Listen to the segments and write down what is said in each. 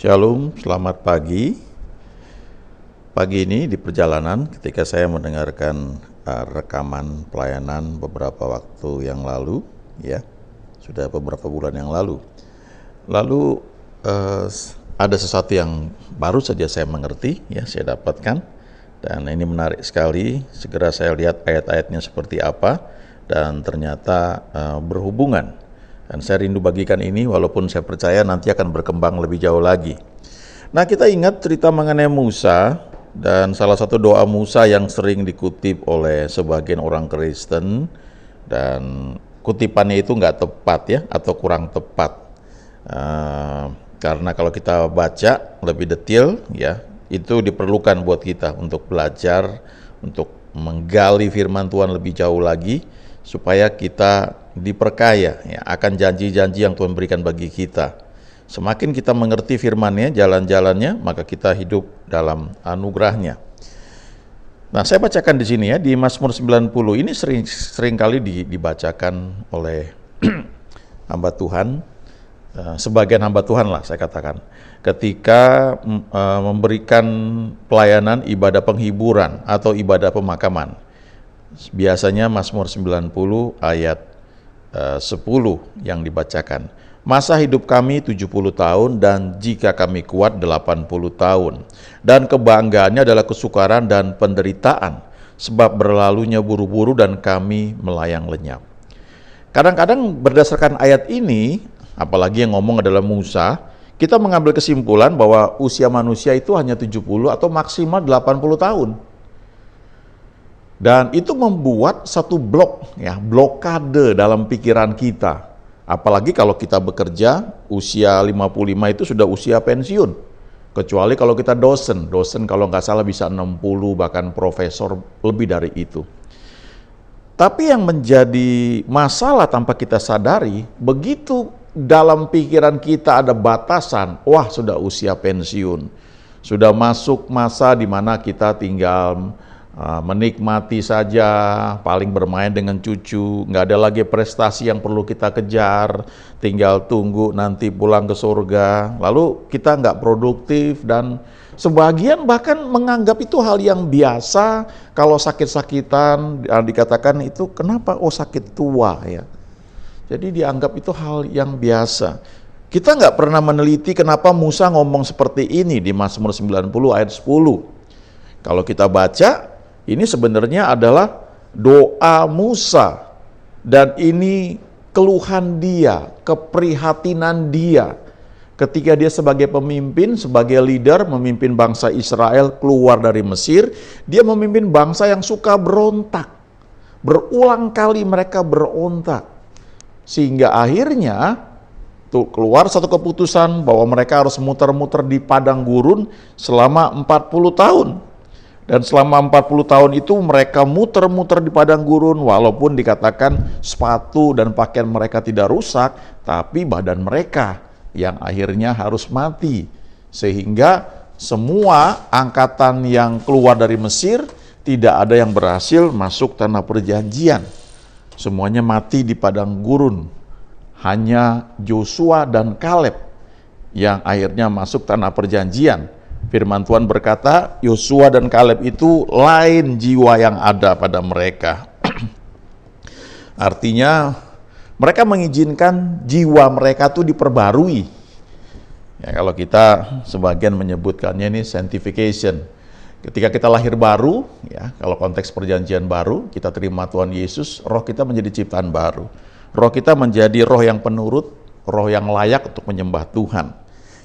Shalom, selamat pagi. Pagi ini di perjalanan ketika saya mendengarkan rekaman pelayanan beberapa waktu yang lalu, ya, sudah beberapa bulan yang lalu. Lalu ada sesuatu yang baru saja saya mengerti, ya, saya dapatkan, dan ini menarik sekali. Segera saya lihat ayat-ayatnya seperti apa, dan ternyata berhubungan. Dan saya rindu bagikan ini, walaupun saya percaya nanti akan berkembang lebih jauh lagi. Nah, kita ingat cerita mengenai Musa, dan salah satu doa Musa yang sering dikutip oleh sebagian orang Kristen, dan kutipannya itu nggak tepat, ya, atau kurang tepat. Karena kalau kita baca lebih detail, ya, itu diperlukan buat kita untuk belajar, untuk menggali firman Tuhan lebih jauh lagi, supaya kita diperkaya, ya, akan janji-janji yang Tuhan berikan bagi kita. Semakin kita mengerti firman-Nya, jalan-jalannya, maka kita hidup dalam anugerah-Nya. Nah, saya bacakan di sini, ya, di Mazmur 90. Ini sering kali dibacakan oleh hamba Tuhan, sebagian hamba Tuhan lah saya katakan, ketika memberikan pelayanan ibadah penghiburan atau ibadah pemakaman. Biasanya Mazmur 90 ayat 10 yang dibacakan. Masa hidup kami 70 tahun, dan jika kami kuat 80 tahun. Dan kebanggaannya adalah kesukaran dan penderitaan, sebab berlalunya buru-buru dan kami melayang lenyap. Kadang-kadang berdasarkan ayat ini, apalagi yang ngomong adalah Musa, kita mengambil kesimpulan bahwa usia manusia itu hanya 70 atau maksimal 80 tahun. Dan itu membuat satu blokade dalam pikiran kita. Apalagi kalau kita bekerja, usia 55 itu sudah usia pensiun. Kecuali kalau kita dosen kalau nggak salah bisa 60, bahkan profesor lebih dari itu. Tapi yang menjadi masalah tanpa kita sadari, begitu dalam pikiran kita ada batasan, wah sudah usia pensiun, sudah masuk masa di mana kita tinggal menikmati saja, paling bermain dengan cucu, nggak ada lagi prestasi yang perlu kita kejar, tinggal tunggu nanti pulang ke surga, lalu kita nggak produktif, dan sebagian bahkan menganggap itu hal yang biasa. Kalau sakit-sakitan dikatakan itu kenapa, sakit tua, ya. Jadi dianggap itu hal yang biasa. Kita nggak pernah meneliti kenapa Musa ngomong seperti ini di Mazmur 90 ayat 10. Kalau kita baca, ini sebenarnya adalah doa Musa, dan ini keluhan dia, keprihatinan dia ketika dia sebagai pemimpin, sebagai leader, memimpin bangsa Israel keluar dari Mesir. Dia memimpin bangsa yang suka berontak. Berulang kali mereka berontak, sehingga akhirnya keluar satu keputusan bahwa mereka harus muter-muter di padang gurun selama 40 tahun. Dan selama 40 tahun itu mereka muter-muter di padang gurun, walaupun dikatakan sepatu dan pakaian mereka tidak rusak, tapi badan mereka yang akhirnya harus mati. Sehingga semua angkatan yang keluar dari Mesir tidak ada yang berhasil masuk tanah perjanjian. Semuanya mati di padang gurun. Hanya Joshua dan Kaleb yang akhirnya masuk tanah perjanjian. Firman Tuhan berkata, Yosua dan Kaleb itu lain jiwa yang ada pada mereka. Artinya mereka mengizinkan jiwa mereka itu diperbarui. Ya, kalau kita sebagian menyebutkannya ini sanctification. Ketika kita lahir baru, ya, kalau konteks perjanjian baru, kita terima Tuhan Yesus, roh kita menjadi ciptaan baru. Roh kita menjadi roh yang penurut, roh yang layak untuk menyembah Tuhan.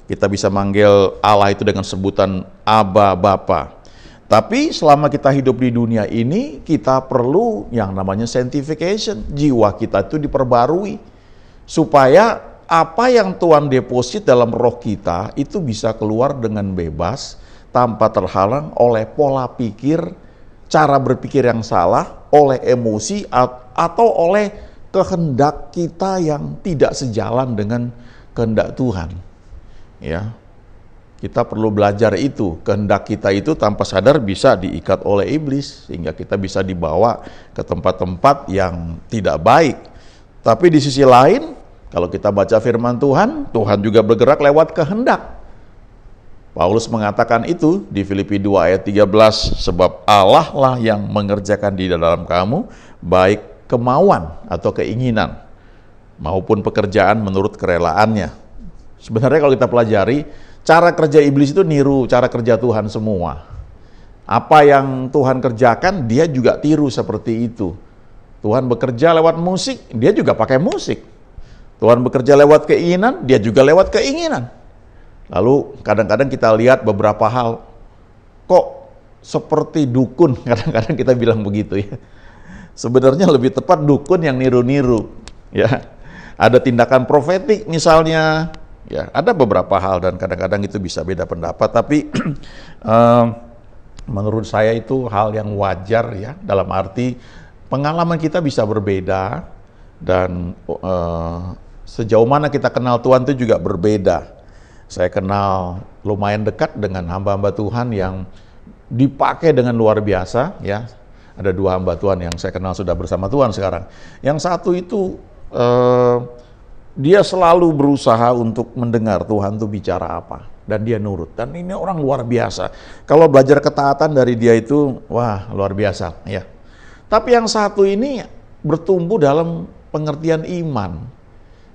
Kita bisa manggil Allah itu dengan sebutan Aba, Bapa. Tapi selama kita hidup di dunia ini, kita perlu yang namanya sanctification. Jiwa kita itu diperbarui, supaya apa yang Tuhan deposit dalam roh kita itu bisa keluar dengan bebas, tanpa terhalang oleh pola pikir, cara berpikir yang salah, oleh emosi, atau oleh kehendak kita yang tidak sejalan dengan kehendak Tuhan. Ya, kita perlu belajar itu. Kehendak kita itu tanpa sadar bisa diikat oleh iblis, sehingga kita bisa dibawa ke tempat-tempat yang tidak baik. Tapi di sisi lain, kalau kita baca firman Tuhan, Tuhan juga bergerak lewat kehendak. Paulus mengatakan itu di Filipi 2 ayat 13, sebab Allah lah yang mengerjakan di dalam kamu baik kemauan atau keinginan maupun pekerjaan menurut kerelaannya. Sebenarnya kalau kita pelajari, cara kerja iblis itu niru cara kerja Tuhan semua. Apa yang Tuhan kerjakan, dia juga tiru seperti itu. Tuhan bekerja lewat musik, dia juga pakai musik. Tuhan bekerja lewat keinginan, dia juga lewat keinginan. Lalu kadang-kadang kita lihat beberapa hal, kok seperti dukun, kadang-kadang kita bilang begitu ya. Sebenarnya lebih tepat dukun yang niru-niru, ya. Ada tindakan profetik misalnya, ya. Ada beberapa hal dan kadang-kadang itu bisa beda pendapat, tapi menurut saya itu hal yang wajar ya, dalam arti pengalaman kita bisa berbeda dan sejauh mana kita kenal Tuhan itu juga berbeda. Saya kenal lumayan dekat dengan hamba-hamba Tuhan yang dipakai dengan luar biasa ya. Ada 2 hamba Tuhan yang saya kenal sudah bersama Tuhan sekarang. Yang satu itu dia selalu berusaha untuk mendengar Tuhan itu bicara apa dan dia nurut. Dan ini orang luar biasa. Kalau belajar ketaatan dari dia itu wah luar biasa ya. Tapi yang satu ini bertumbuh dalam pengertian iman.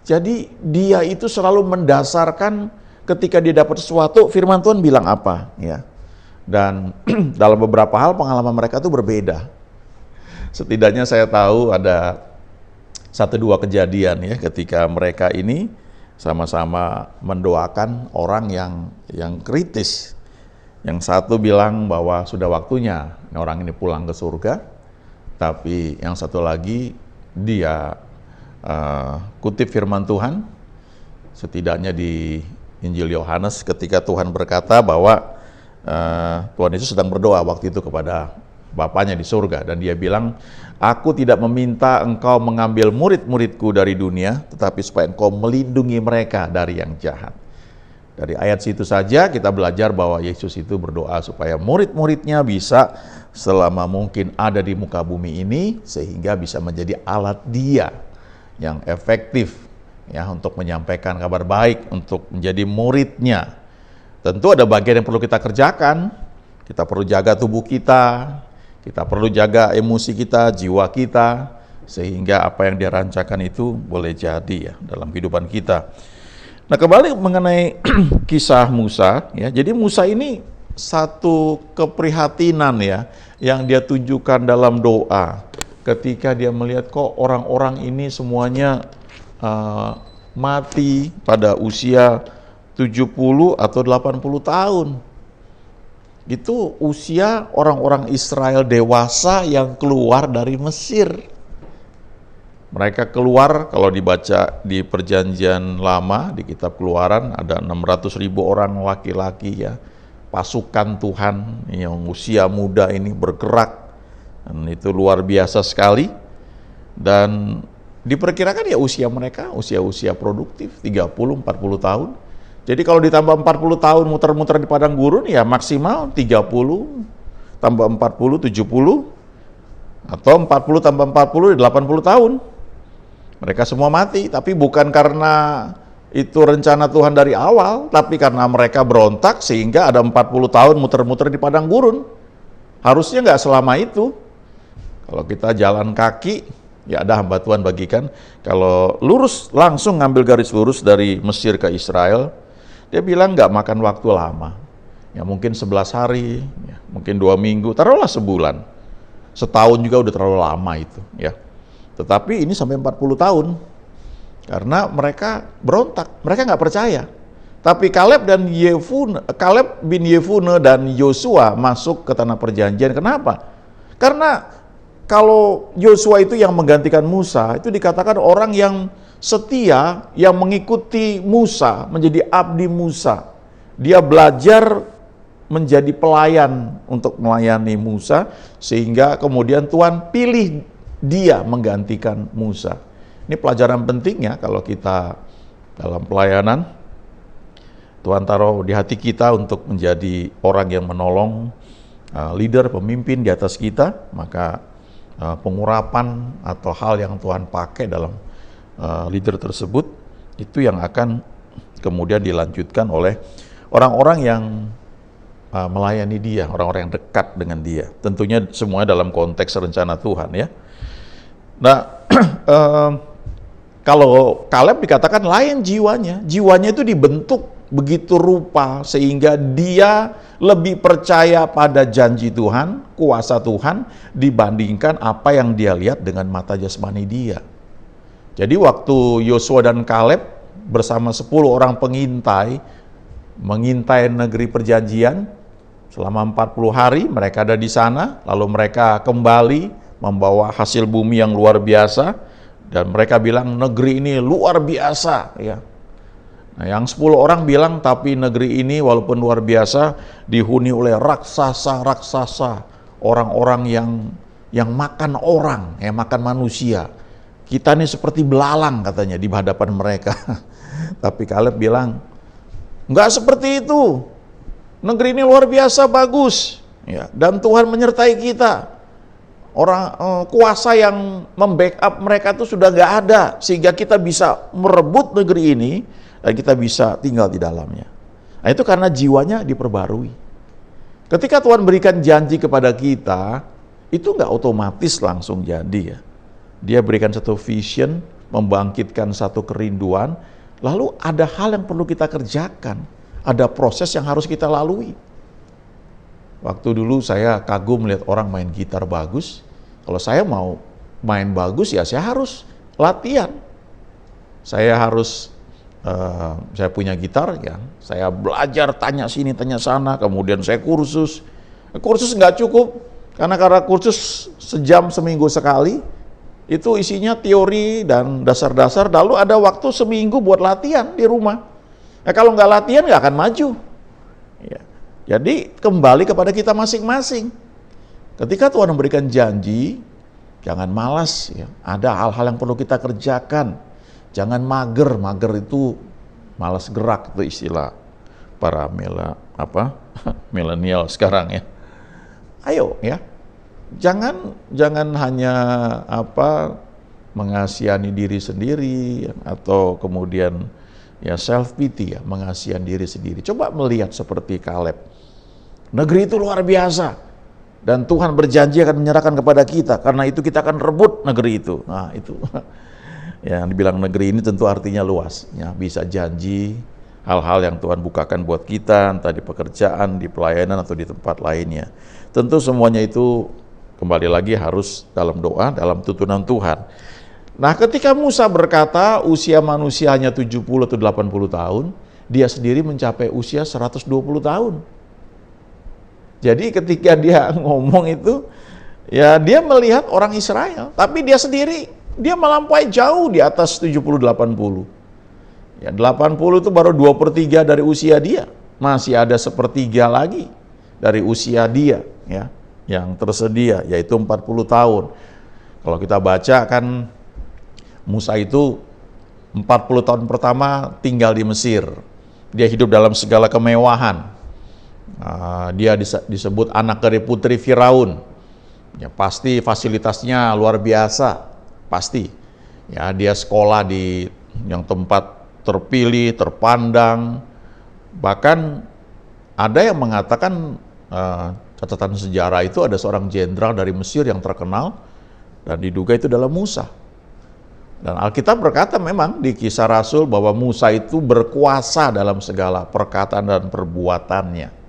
Jadi dia itu selalu mendasarkan ketika dia dapat sesuatu, firman Tuhan bilang apa, ya. Dan dalam beberapa hal pengalaman mereka itu berbeda. Setidaknya saya tahu ada 1-2 kejadian ya, ketika mereka ini sama-sama mendoakan orang yang kritis. Yang satu bilang bahwa sudah waktunya orang ini pulang ke surga, tapi yang satu lagi dia kutip firman Tuhan, setidaknya di Injil Yohanes ketika Tuhan berkata bahwa Tuhan Yesus sedang berdoa waktu itu kepada Bapanya di surga, dan dia bilang, aku tidak meminta engkau mengambil murid-muridku dari dunia, tetapi supaya engkau melindungi mereka dari yang jahat. Dari ayat situ saja kita belajar bahwa Yesus itu berdoa supaya murid-muridnya bisa selama mungkin ada di muka bumi ini, sehingga bisa menjadi alat dia yang efektif ya untuk menyampaikan kabar baik, untuk menjadi muridnya. Tentu ada bagian yang perlu kita kerjakan. Kita perlu jaga tubuh kita perlu jaga emosi kita, jiwa kita, sehingga apa yang dia rancakan itu boleh jadi ya dalam kehidupan kita. Nah, kembali mengenai kisah Musa ya. Jadi Musa ini satu keprihatinan ya yang dia tunjukkan dalam doa ketika dia melihat kok orang-orang ini semuanya mati pada usia 70 atau 80 tahun. Itu usia orang-orang Israel dewasa yang keluar dari Mesir. Mereka keluar, kalau dibaca di perjanjian lama, di kitab Keluaran, ada 600.000 orang laki-laki ya, pasukan Tuhan yang usia muda ini bergerak. Dan itu luar biasa sekali. Dan diperkirakan ya usia mereka, usia produktif, 30-40 tahun. Jadi kalau ditambah 40 tahun muter-muter di padang gurun, ya maksimal 30, tambah 40, 70, atau 40 tambah 40, 80 tahun. Mereka semua mati, tapi bukan karena itu rencana Tuhan dari awal, tapi karena mereka berontak sehingga ada 40 tahun muter-muter di padang gurun. Harusnya nggak selama itu. Kalau kita jalan kaki, ya ada hamba Tuhan bagikan, kalau lurus langsung ngambil garis lurus dari Mesir ke Israel, dia bilang nggak makan waktu lama. Ya mungkin 11 hari, ya, mungkin 2 minggu, taruhlah sebulan. Setahun juga udah terlalu lama itu, ya. Tetapi ini sampai 40 tahun. Karena mereka berontak, mereka nggak percaya. Tapi Kaleb bin Yefune dan Yosua masuk ke tanah perjanjian. Kenapa? Karena kalau Yosua itu yang menggantikan Musa, itu dikatakan orang yang setia, yang mengikuti Musa, menjadi abdi Musa. Dia belajar menjadi pelayan untuk melayani Musa, sehingga kemudian Tuhan pilih dia menggantikan Musa. Ini pelajaran penting ya kalau kita dalam pelayanan. Tuhan taruh di hati kita untuk menjadi orang yang menolong leader, pemimpin di atas kita, maka pengurapan atau hal yang Tuhan pakai dalam leader tersebut, itu yang akan kemudian dilanjutkan oleh orang-orang yang melayani dia, orang-orang yang dekat dengan dia. Tentunya semuanya dalam konteks rencana Tuhan ya. Nah, kalau Kaleb dikatakan lain jiwanya itu dibentuk begitu rupa sehingga dia lebih percaya pada janji Tuhan, kuasa Tuhan dibandingkan apa yang dia lihat dengan mata jasmani dia. Jadi waktu Yosua dan Kaleb bersama 10 orang pengintai mengintai negeri perjanjian selama 40 hari mereka ada di sana, lalu mereka kembali membawa hasil bumi yang luar biasa dan mereka bilang negeri ini luar biasa ya. Nah, yang 10 orang bilang tapi negeri ini walaupun luar biasa dihuni oleh raksasa-raksasa, orang-orang yang makan orang, yang makan manusia. Kita ini seperti belalang katanya di hadapan mereka. Tapi Kaleb bilang, enggak seperti itu. Negeri ini luar biasa bagus ya, dan Tuhan menyertai kita. Kuasa yang membackup mereka itu sudah nggak ada sehingga kita bisa merebut negeri ini dan kita bisa tinggal di dalamnya. Nah, itu karena jiwanya diperbarui. Ketika Tuhan berikan janji kepada kita, itu nggak otomatis langsung jadi ya. Dia berikan satu vision, membangkitkan satu kerinduan, lalu ada hal yang perlu kita kerjakan, ada proses yang harus kita lalui. Waktu dulu saya kagum melihat orang main gitar bagus. Kalau saya mau main bagus ya saya harus latihan. Saya punya gitar ya, saya belajar tanya sini tanya sana, kemudian saya kursus. Kursus nggak cukup karena kursus sejam seminggu sekali. Itu isinya teori dan dasar-dasar, lalu ada waktu seminggu buat latihan di rumah. Nah, kalau nggak latihan nggak akan maju. Ya. Jadi kembali kepada kita masing-masing. Ketika Tuhan memberikan janji, jangan malas. Ya. Ada hal-hal yang perlu kita kerjakan. Jangan mager itu malas gerak, itu istilah para milenial sekarang ya. Ayo ya. Jangan hanya mengasihani diri sendiri atau kemudian ya self pity ya, mengasihan diri sendiri. Coba melihat seperti Kaleb. Negeri itu luar biasa dan Tuhan berjanji akan menyerahkan kepada kita, karena itu kita akan rebut negeri itu. Nah, itu yang dibilang negeri ini tentu artinya luas ya, bisa janji hal-hal yang Tuhan bukakan buat kita, entah di pekerjaan, di pelayanan atau di tempat lainnya. Tentu semuanya itu kembali lagi harus dalam doa, dalam tuntunan Tuhan. Nah, ketika Musa berkata usia manusia hanya 70 atau 80 tahun, dia sendiri mencapai usia 120 tahun. Jadi ketika dia ngomong itu, ya dia melihat orang Israel, tapi dia sendiri, dia melampaui jauh di atas 70-80. Ya 80 itu baru 2/3 dari usia dia, masih ada 1/3 lagi dari usia dia ya, yang tersedia, yaitu 40 tahun. Kalau kita baca kan Musa itu 40 tahun pertama tinggal di Mesir. Dia hidup dalam segala kemewahan. Dia disebut anak dari putri Firaun. Ya pasti fasilitasnya luar biasa, pasti. Ya dia sekolah di yang tempat terpilih, terpandang. Bahkan ada yang mengatakan catatan sejarah itu ada seorang jenderal dari Mesir yang terkenal dan diduga itu adalah Musa. Dan Alkitab berkata memang di Kisah Rasul bahwa Musa itu berkuasa dalam segala perkataan dan perbuatannya.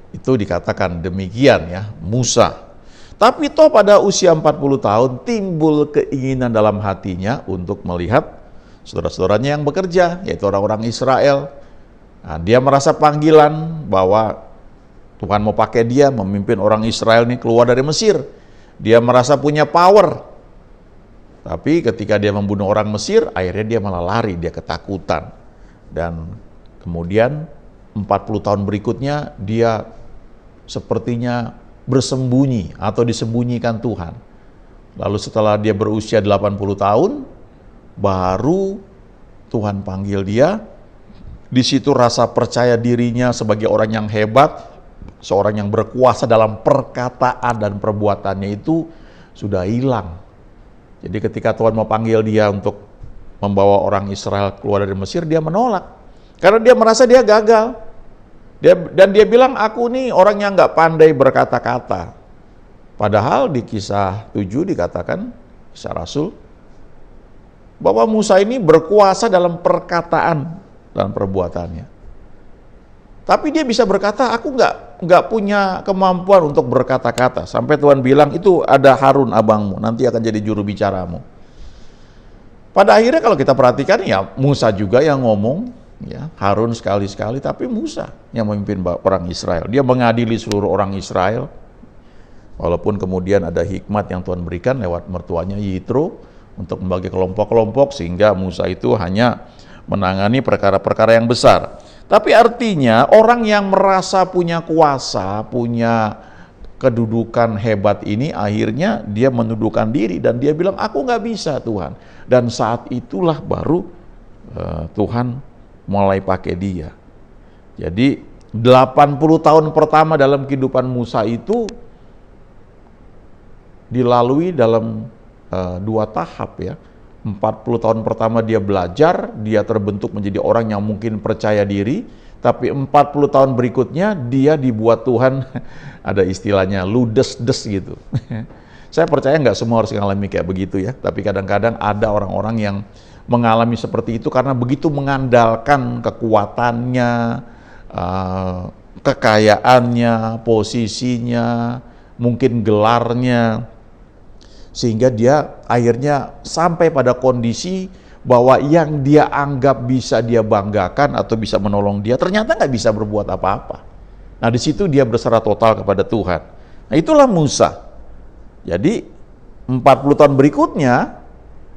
Itu dikatakan demikian ya, Musa. Tapi toh pada usia 40 tahun timbul keinginan dalam hatinya untuk melihat saudara-saudaranya yang bekerja, yaitu orang-orang Israel. Nah, dia merasa panggilan bahwa Tuhan mau pakai dia memimpin orang Israel ini keluar dari Mesir. Dia merasa punya power. Tapi ketika dia membunuh orang Mesir, akhirnya dia malah lari, dia ketakutan. Dan kemudian 40 tahun berikutnya dia sepertinya bersembunyi atau disembunyikan Tuhan. Lalu setelah dia berusia 80 tahun, baru Tuhan panggil dia. Di situ rasa percaya dirinya sebagai orang yang hebat, seorang yang berkuasa dalam perkataan dan perbuatannya itu sudah hilang. Jadi ketika Tuhan mau panggil dia untuk membawa orang Israel keluar dari Mesir, dia menolak. Karena dia merasa dia gagal. Dan dia bilang, aku nih orang yang nggak pandai berkata-kata. Padahal di kisah 7 dikatakan, kisah Rasul, bahwa Musa ini berkuasa dalam perkataan, dalam perbuatannya. Tapi dia bisa berkata, aku nggak punya kemampuan untuk berkata-kata. Sampai Tuhan bilang, itu ada Harun abangmu, nanti akan jadi juru bicaramu. Pada akhirnya kalau kita perhatikan, ya Musa juga yang ngomong, ya Harun sekali-sekali, tapi Musa yang memimpin orang Israel. Dia mengadili seluruh orang Israel, walaupun kemudian ada hikmat yang Tuhan berikan lewat mertuanya Yitro untuk membagi kelompok-kelompok, sehingga Musa itu hanya menangani perkara-perkara yang besar. Tapi artinya orang yang merasa punya kuasa, punya kedudukan hebat ini, akhirnya dia menundukkan diri dan dia bilang, aku nggak bisa Tuhan. Dan saat itulah baru Tuhan mulai pakai dia. Jadi 80 tahun pertama dalam kehidupan Musa itu dilalui dalam 2 tahap ya. 40 tahun pertama dia belajar, dia terbentuk menjadi orang yang mungkin percaya diri, tapi 40 tahun berikutnya dia dibuat Tuhan, ada istilahnya ludes-des gitu. Saya percaya nggak semua harus mengalami kayak begitu ya, tapi kadang-kadang ada orang-orang yang mengalami seperti itu karena begitu mengandalkan kekuatannya, kekayaannya, posisinya, mungkin gelarnya, sehingga dia akhirnya sampai pada kondisi bahwa yang dia anggap bisa dia banggakan atau bisa menolong dia, ternyata nggak bisa berbuat apa-apa. Nah di situ dia berserah total kepada Tuhan. Nah itulah Musa. Jadi 40 tahun berikutnya,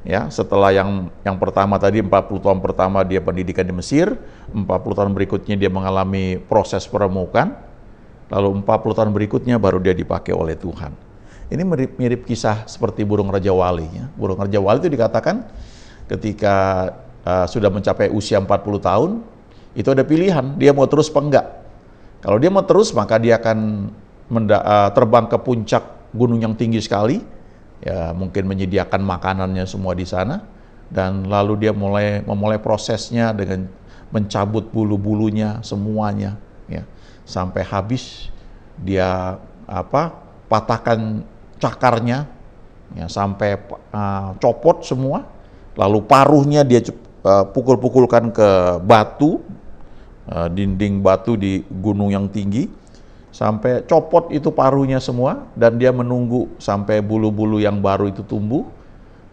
ya setelah yang pertama tadi 40 tahun pertama dia pendidikan di Mesir, 40 tahun berikutnya dia mengalami proses peremukan, lalu 40 tahun berikutnya baru dia dipakai oleh Tuhan. Ini mirip kisah seperti burung Raja Wali. Ya. Burung Raja Wali itu dikatakan ketika sudah mencapai usia 40 tahun, itu ada pilihan, dia mau terus apa enggak. Kalau dia mau terus, maka dia akan terbang ke puncak gunung yang tinggi sekali, ya mungkin menyediakan makanannya semua di sana, dan lalu dia memulai prosesnya dengan mencabut bulu-bulunya semuanya, ya sampai habis dia patahkan cakarnya, ya sampai copot semua, lalu paruhnya dia pukul-pukulkan ke batu, dinding batu di gunung yang tinggi, sampai copot itu paruhnya semua, dan dia menunggu sampai bulu-bulu yang baru itu tumbuh,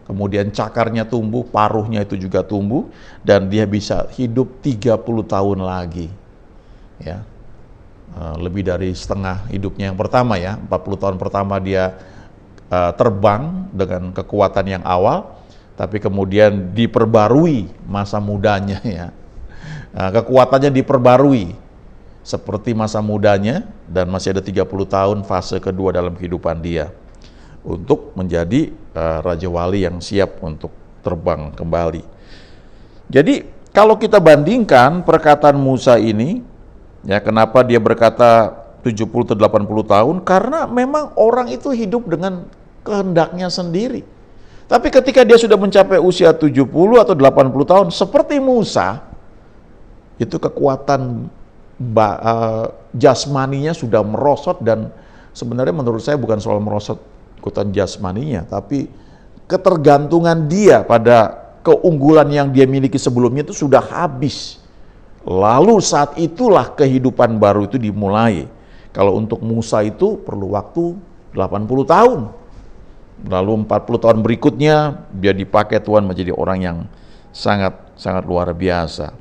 kemudian cakarnya tumbuh, paruhnya itu juga tumbuh, dan dia bisa hidup 30 tahun lagi, ya. Lebih dari setengah hidupnya yang pertama ya, 40 tahun pertama dia terbang dengan kekuatan yang awal, tapi kemudian diperbarui masa mudanya ya. Kekuatannya diperbarui seperti masa mudanya, dan masih ada 30 tahun fase kedua dalam kehidupan dia untuk menjadi Raja Wali yang siap untuk terbang kembali. Jadi kalau kita bandingkan perkataan Musa ini, ya kenapa dia berkata 70 atau 80 tahun? Karena memang orang itu hidup dengan kehendaknya sendiri. Tapi ketika dia sudah mencapai usia 70 atau 80 tahun, seperti Musa, itu kekuatan jasmaninya sudah merosot, dan sebenarnya menurut saya bukan soal merosot kekuatan jasmaninya, tapi ketergantungan dia pada keunggulan yang dia miliki sebelumnya itu sudah habis. Lalu saat itulah kehidupan baru itu dimulai. Kalau untuk Musa itu perlu waktu 80 tahun. Lalu 40 tahun berikutnya dia dipakai Tuhan menjadi orang yang sangat luar biasa.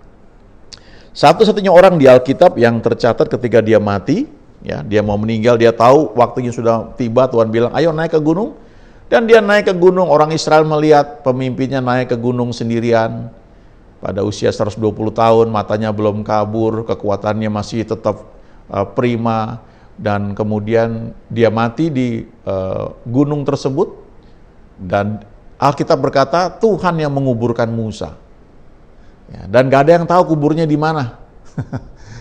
Satu-satunya orang di Alkitab yang tercatat ketika dia mati, ya, dia mau meninggal, dia tahu waktunya sudah tiba, Tuhan bilang, "Ayo naik ke gunung." Dan dia naik ke gunung, orang Israel melihat pemimpinnya naik ke gunung sendirian. Pada usia 120 tahun, matanya belum kabur, kekuatannya masih tetap prima, dan kemudian dia mati di gunung tersebut, dan Alkitab berkata Tuhan yang menguburkan Musa. Ya, dan gak ada yang tahu kuburnya di mana.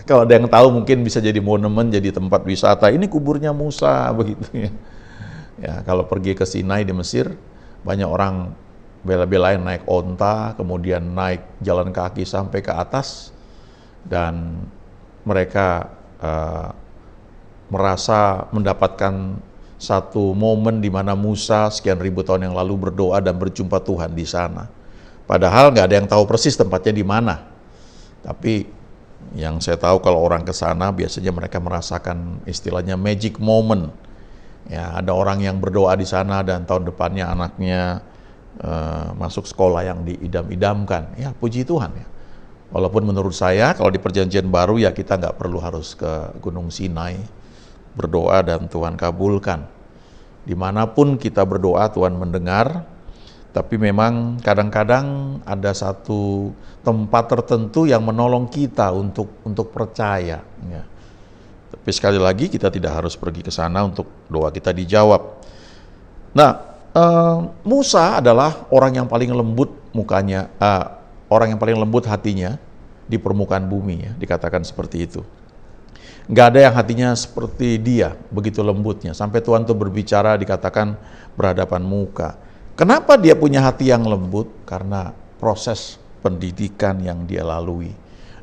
Kalau ada yang tahu mungkin bisa jadi monumen, jadi tempat wisata. Ini kuburnya Musa, begitu ya. Ya, kalau pergi ke Sinai di Mesir, banyak orang bela-belain naik onta, kemudian naik jalan kaki sampai ke atas, dan mereka uh, merasa mendapatkan satu momen di mana Musa sekian ribu tahun yang lalu berdoa dan berjumpa Tuhan di sana. Padahal nggak ada yang tahu persis tempatnya di mana. Tapi yang saya tahu kalau orang ke sana biasanya mereka merasakan istilahnya magic moment. Ya, ada orang yang berdoa di sana dan tahun depannya anaknya masuk sekolah yang diidam-idamkan. Ya, puji Tuhan ya. Walaupun menurut saya kalau di perjanjian baru ya kita nggak perlu harus ke Gunung Sinai berdoa dan Tuhan kabulkan. Dimanapun kita berdoa Tuhan mendengar, tapi memang kadang-kadang ada satu tempat tertentu yang menolong kita untuk percaya. Ya. Tapi sekali lagi kita tidak harus pergi ke sana untuk doa kita dijawab. Nah, Musa adalah orang yang paling lembut mukanya, orang yang paling lembut hatinya di permukaan bumi, ya, dikatakan seperti itu. Nggak ada yang hatinya seperti dia, begitu lembutnya. Sampai Tuhan tuh berbicara dikatakan berhadapan muka. Kenapa dia punya hati yang lembut? Karena proses pendidikan yang dia lalui.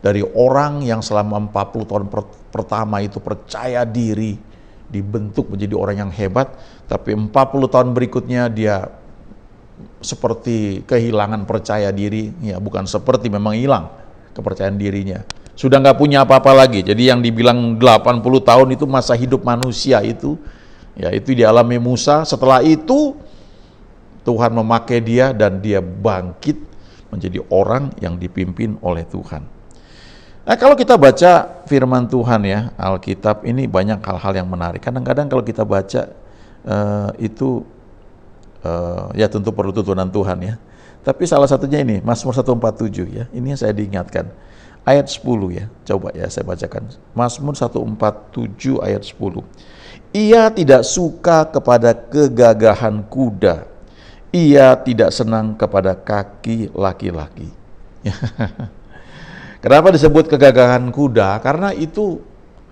Dari orang yang selama 40 tahun pertama itu percaya diri, dibentuk menjadi orang yang hebat, tapi 40 tahun berikutnya dia seperti kehilangan percaya diri, ya bukan seperti, memang hilang kepercayaan dirinya. Sudah nggak punya apa-apa lagi. Jadi yang dibilang 80 tahun itu masa hidup manusia itu, ya itu dialami Musa. Setelah itu Tuhan memakai dia dan dia bangkit menjadi orang yang dipimpin oleh Tuhan. Nah, kalau kita baca firman Tuhan ya, Alkitab ini banyak hal-hal yang menarik. Kadang-kadang kalau kita baca ya tentu perlu tuntunan Tuhan ya. Tapi salah satunya ini, Mazmur 147 ya. Ini yang saya diingatkan. Ayat 10 ya. Coba ya saya bacakan. Mazmur 147 ayat 10. Ia tidak suka kepada kegagahan kuda. Ia tidak senang kepada kaki laki-laki. Kenapa disebut kegagahan kuda? Karena itu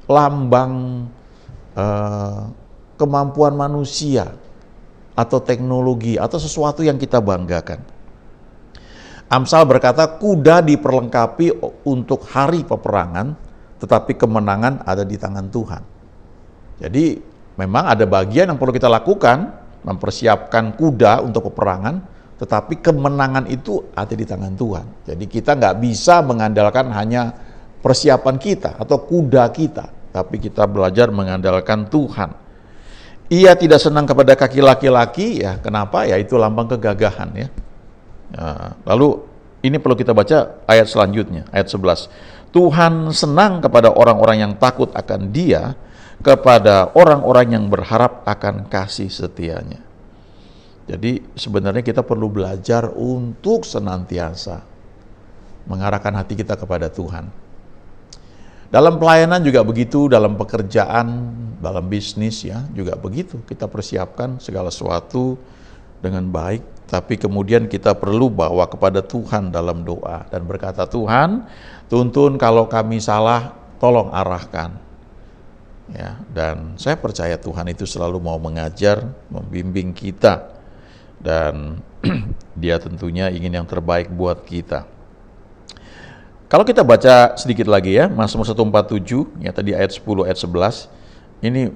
lambang kemampuan manusia atau teknologi atau sesuatu yang kita banggakan. Amsal berkata kuda diperlengkapi untuk hari peperangan, tetapi kemenangan ada di tangan Tuhan. Jadi memang ada bagian yang perlu kita lakukan, mempersiapkan kuda untuk peperangan, tetapi kemenangan itu ada di tangan Tuhan. Jadi kita nggak bisa mengandalkan hanya persiapan kita atau kuda kita, tapi kita belajar mengandalkan Tuhan. Ia tidak senang kepada kaki laki-laki, ya kenapa? Ya itu lambang kegagahan ya. Nah, lalu ini perlu kita baca ayat selanjutnya, ayat 11. Tuhan senang kepada orang-orang yang takut akan Dia, kepada orang-orang yang berharap akan kasih setianya. Jadi sebenarnya kita perlu belajar untuk senantiasa mengarahkan hati kita kepada Tuhan. Dalam pelayanan juga begitu, dalam pekerjaan, dalam bisnis ya juga begitu. Kita persiapkan segala sesuatu dengan baik, tapi kemudian kita perlu bawa kepada Tuhan dalam doa dan berkata, Tuhan, tuntun kalau kami salah, tolong arahkan. Ya, dan saya percaya Tuhan itu selalu mau mengajar, membimbing kita. Dan Dia tentunya ingin yang terbaik buat kita. Kalau kita baca sedikit lagi ya, Mazmur 147, ya tadi ayat 10, ayat 11, ini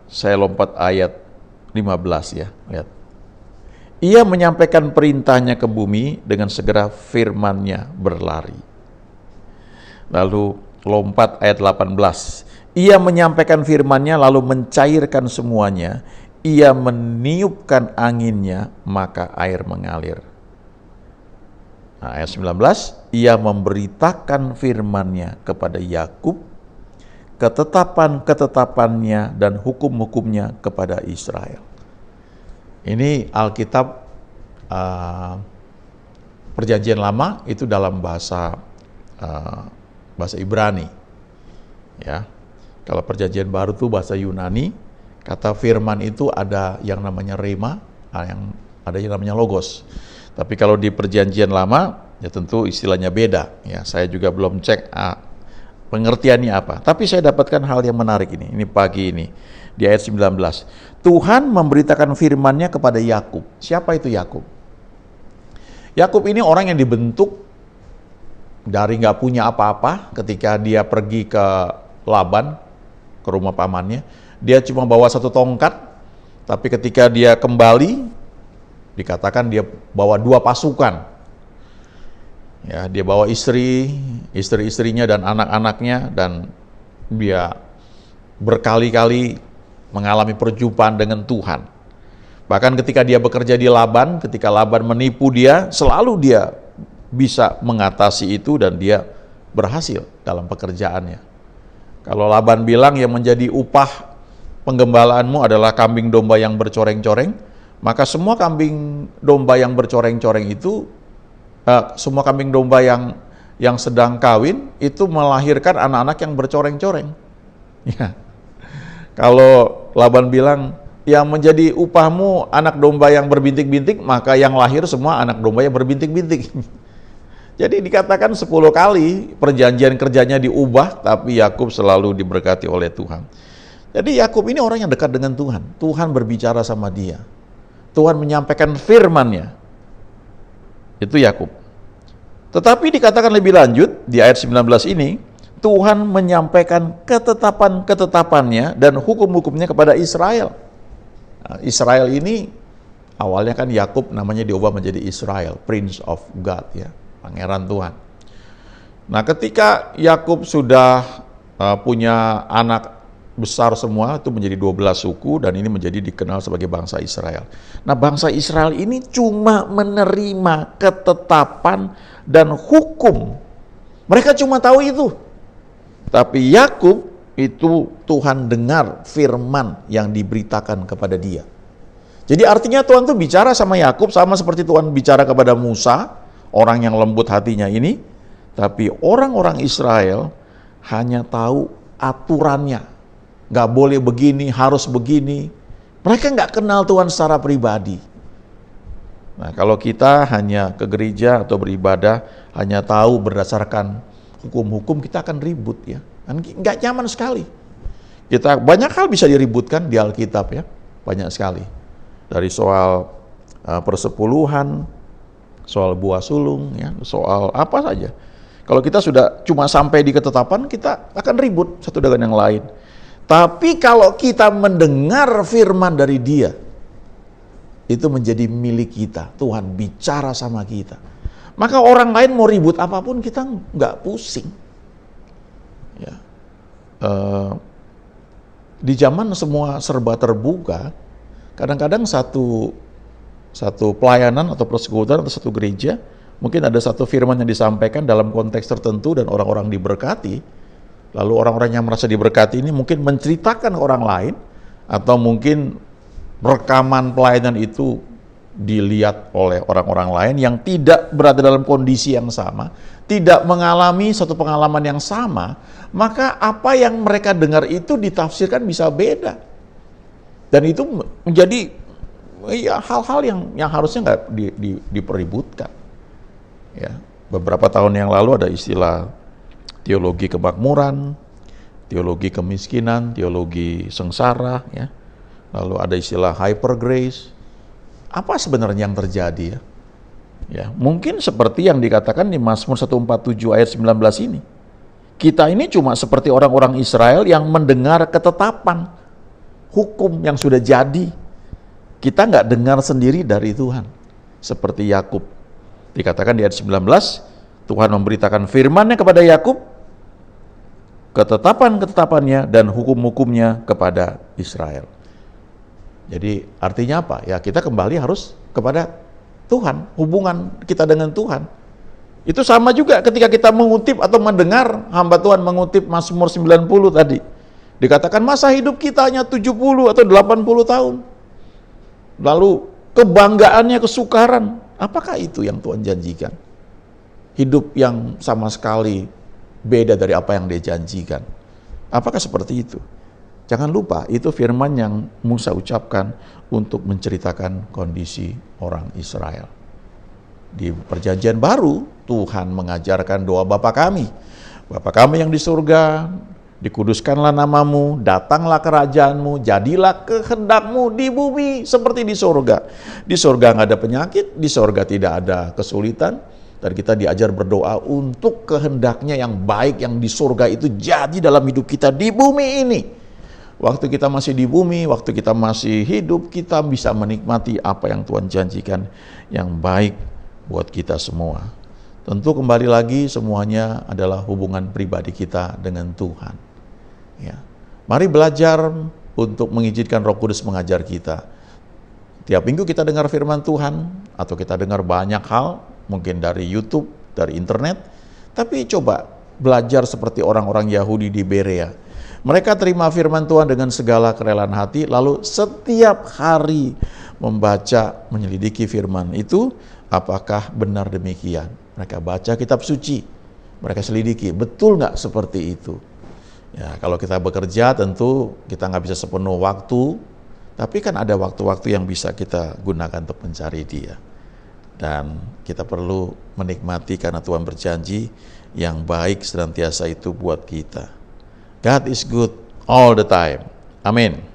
saya lompat ayat 15 ya, lihat. Ia menyampaikan perintahnya ke bumi, dengan segera firman-Nya berlari. Lalu lompat ayat 18, Ia menyampaikan firman-Nya lalu mencairkan semuanya. Ia meniupkan anginnya, maka air mengalir. Nah, ayat 19, Ia memberitakan firman-Nya kepada Yakub, ketetapan-ketetapannya dan hukum-hukumnya kepada Israel. Ini Alkitab Perjanjian Lama itu dalam bahasa Ibrani. Ya, kalau Perjanjian Baru itu bahasa Yunani. Kata firman itu ada yang namanya rema, ada yang namanya logos. Tapi kalau di Perjanjian Lama, ya tentu istilahnya beda. Ya, saya juga belum cek pengertiannya apa. Tapi saya dapatkan hal yang menarik ini. Ini pagi ini di ayat 19. Tuhan memberitakan firman-Nya kepada Yakub. Siapa itu Yakub? Yakub ini orang yang dibentuk dari nggak punya apa-apa ketika dia pergi ke Laban ke rumah pamannya. Dia cuma bawa satu tongkat, tapi ketika dia kembali, dikatakan dia bawa 2 pasukan. Ya, dia bawa istri-istrinya dan anak-anaknya, dan dia berkali-kali mengalami perjumpaan dengan Tuhan. Bahkan ketika dia bekerja di Laban, ketika Laban menipu dia, selalu dia bisa mengatasi itu dan dia berhasil dalam pekerjaannya. Kalau Laban bilang yang menjadi upah penggembalaanmu adalah kambing domba yang bercoreng-coreng, maka semua kambing domba yang bercoreng-coreng itu, semua kambing domba yang sedang kawin itu melahirkan anak-anak yang bercoreng-coreng. Ya. Kalau Laban bilang yang menjadi upahmu anak domba yang berbintik-bintik, maka yang lahir semua anak domba yang berbintik-bintik. Jadi dikatakan 10 kali perjanjian kerjanya diubah, tapi Yakub selalu diberkati oleh Tuhan. Jadi Yakub ini orang yang dekat dengan Tuhan. Tuhan berbicara sama dia. Tuhan menyampaikan firman-Nya. Itu Yakub. Tetapi dikatakan lebih lanjut di ayat 19 ini, Tuhan menyampaikan ketetapan-ketetapannya dan hukum-hukumnya kepada Israel. Nah, Israel ini awalnya kan Yakub namanya diubah menjadi Israel, Prince of God, ya, pangeran Tuhan. Nah, ketika Yakub sudah punya anak besar semua, itu menjadi 12 suku, dan ini menjadi dikenal sebagai bangsa Israel. Nah, bangsa Israel ini cuma menerima ketetapan dan hukum. Mereka cuma tahu itu. Tapi Yakub itu Tuhan dengar firman yang diberitakan kepada dia. Jadi artinya Tuhan tuh bicara sama Yakub sama seperti Tuhan bicara kepada Musa, orang yang lembut hatinya ini. Tapi orang-orang Israel hanya tahu aturannya. Nggak boleh begini, harus begini. Mereka nggak kenal Tuhan secara pribadi. Nah, kalau kita hanya ke gereja atau beribadah, hanya tahu berdasarkan hukum-hukum, kita akan ribut, ya. Nggak nyaman sekali. Kita banyak hal bisa diributkan di Alkitab, ya, banyak sekali. Dari soal persepuluhan, soal buah sulung, ya, soal apa saja. Kalau kita sudah cuma sampai di ketetapan, kita akan ribut satu dengan yang lain. Tapi kalau kita mendengar firman dari Dia, itu menjadi milik kita. Tuhan bicara sama kita. Maka orang lain mau ribut apapun, kita nggak pusing. Ya. Di zaman semua serba terbuka, kadang-kadang satu pelayanan atau persekutuan atau satu gereja, mungkin ada satu firman yang disampaikan dalam konteks tertentu dan orang-orang diberkati. Lalu orang-orang yang merasa diberkati ini mungkin menceritakan ke orang lain, atau mungkin rekaman pelayanan itu dilihat oleh orang-orang lain yang tidak berada dalam kondisi yang sama, tidak mengalami satu pengalaman yang sama, maka apa yang mereka dengar itu ditafsirkan bisa beda. Dan itu menjadi ya, hal-hal yang harusnya nggak dipeributkan. Ya, beberapa tahun yang lalu ada istilah teologi kemakmuran, teologi kemiskinan, teologi sengsara, ya. Lalu ada istilah hyper grace. Apa sebenarnya yang terjadi, ya? Ya, mungkin seperti yang dikatakan di Mazmur 147 ayat 19 ini. Kita ini cuma seperti orang-orang Israel yang mendengar ketetapan hukum yang sudah jadi. Kita nggak dengar sendiri dari Tuhan. Seperti Yakub. Dikatakan di ayat 19, Tuhan memberitakan firman-Nya kepada Yakub, ketetapan-ketetapannya dan hukum-hukumnya kepada Israel. Jadi artinya apa? Ya, kita kembali harus kepada Tuhan, hubungan kita dengan Tuhan. Itu sama juga ketika kita mengutip atau mendengar hamba Tuhan mengutip Mazmur 90 tadi. Dikatakan masa hidup kita hanya 70 atau 80 tahun. Lalu kebanggaannya, kesukaran. Apakah itu yang Tuhan janjikan? Hidup yang sama sekali beda dari apa yang Dia janjikan. Apakah seperti itu? Jangan lupa, itu firman yang Musa ucapkan untuk menceritakan kondisi orang Israel. Di perjanjian baru, Tuhan mengajarkan doa Bapa kami. Bapa kami yang di surga, dikuduskanlah namamu, datanglah kerajaanmu, jadilah kehendakmu di bumi seperti di surga. Di surga nggak ada penyakit, di surga tidak ada kesulitan, Dan kita diajar berdoa untuk kehendaknya yang baik yang di surga itu jadi dalam hidup kita di bumi ini. Waktu kita masih di bumi, waktu kita masih hidup, kita bisa menikmati apa yang Tuhan janjikan yang baik buat kita semua. Tentu kembali lagi semuanya adalah hubungan pribadi kita dengan Tuhan. Ya. Mari belajar untuk mengizinkan Roh Kudus mengajar kita. Tiap minggu kita dengar firman Tuhan, atau kita dengar banyak hal, mungkin dari YouTube, dari internet, tapi coba belajar seperti orang-orang Yahudi di Berea. Mereka terima firman Tuhan dengan segala kerelaan hati, lalu setiap hari membaca, menyelidiki firman itu, apakah benar demikian. Mereka baca kitab suci, mereka selidiki, betul nggak seperti itu. Ya, kalau kita bekerja tentu kita nggak bisa sepenuh waktu, tapi kan ada waktu-waktu yang bisa kita gunakan untuk mencari Dia. Dan kita perlu menikmati karena Tuhan berjanji yang baik senantiasa itu buat kita. God is good all the time. Amin.